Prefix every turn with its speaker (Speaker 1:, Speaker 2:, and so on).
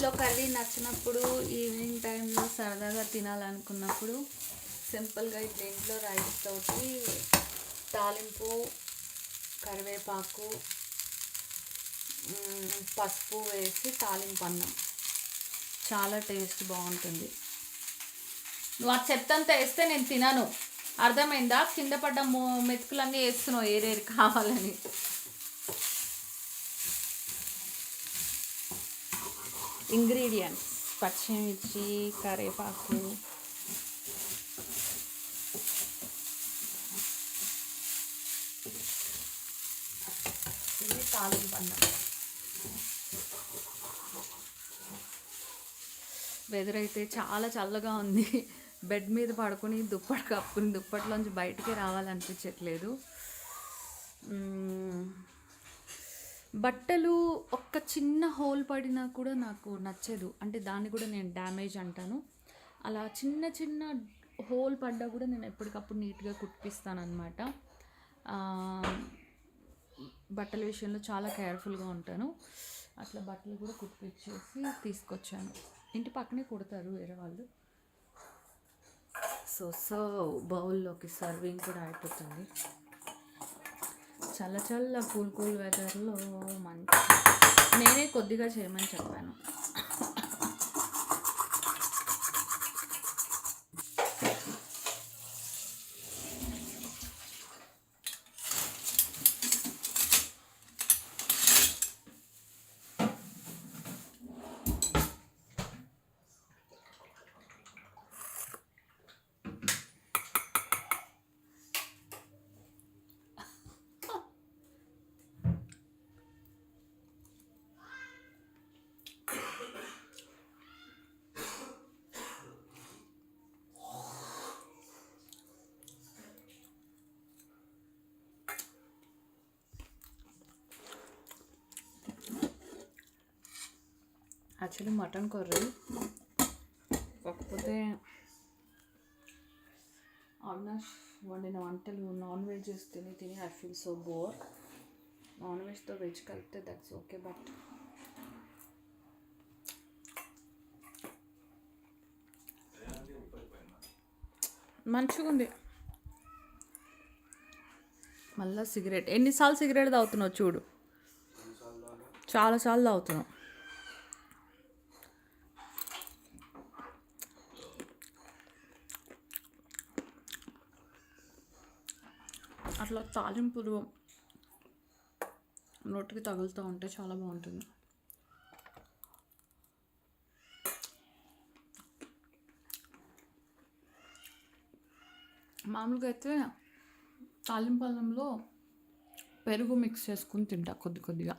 Speaker 1: ఇంట్లో కర్రీ నచ్చినప్పుడు ఈవినింగ్ టైంలో సరదాగా తినాలనుకున్నప్పుడు సింపుల్గా ఇట్లా ఇంట్లో రైస్ తోటి తాలింపు, కరివేపాకు, పసుపు వేసి తాలింపు అన్నం చాలా టేస్ట్ బాగుంటుంది. నువ్వు ఆ చెత్తంతా వేస్తే నేను తినను, అర్థమైందా? కింద పడ్డ మెతుకులన్నీ వేస్తున్నావు ఏరేరు కావాలని. ఇంగ్రీడియంట్స్: పచ్చిమిర్చి, కరివేపాకు, ఇది తాలింపు అన్నం. వెదర్ అయితే చాలా చల్లగా ఉంది. బెడ్ మీద పడుకొని దుప్పటి కప్పుకుని దుప్పట్లోంచి బయటికి రావాలనిపించట్లేదు. బట్టలు ఒక్క చిన్న హోల్ పడినా కూడా నాకు నచ్చదు, అంటే దాన్ని కూడా నేను డ్యామేజ్ అంటాను. అలా చిన్న చిన్న హోల్ పడ్డా కూడా నేను ఎప్పటికప్పుడు నీట్గా కుట్టిస్తాను అనమాట. బట్టల విషయంలో చాలా కేర్ఫుల్గా ఉంటాను. అట్లా బట్టలు కూడా కుట్టించేసి తీసుకొచ్చాను. ఇంటి పక్కనే కుడతారు వేరే వాళ్ళు. సో బౌల్లోకి సర్వింగ్ కూడా అయిపోతుంది. చల్ల చల్ల కూల్ వెదర్లో మంచి. నేనే కొద్దిగా చేయమని చెప్పాను. యాక్చువల్లీ మటన్ కర్రీ, కాకపోతే ఆల్మోస్ట్ వండిన వంటలు నాన్ వెజ్ తిని I feel so bore. Non వెజ్తో వెజ్ కలిపితే దట్స్ ఓకే, బట్ మంచిగా ఉంది. మళ్ళీ సిగరెట్, ఎన్నిసార్లు సిగరెట్ తాగుతున్నావు చూడు, చాలాసార్లు తాగుతున్నావు. అట్లా తాలింపులు నోటికి తగులుతూ ఉంటే చాలా బాగుంటుంది. మామూలుగా అయితే తాలింపు అన్నంలో పెరుగు మిక్స్ చేసుకుని తింటా కొద్దిగా.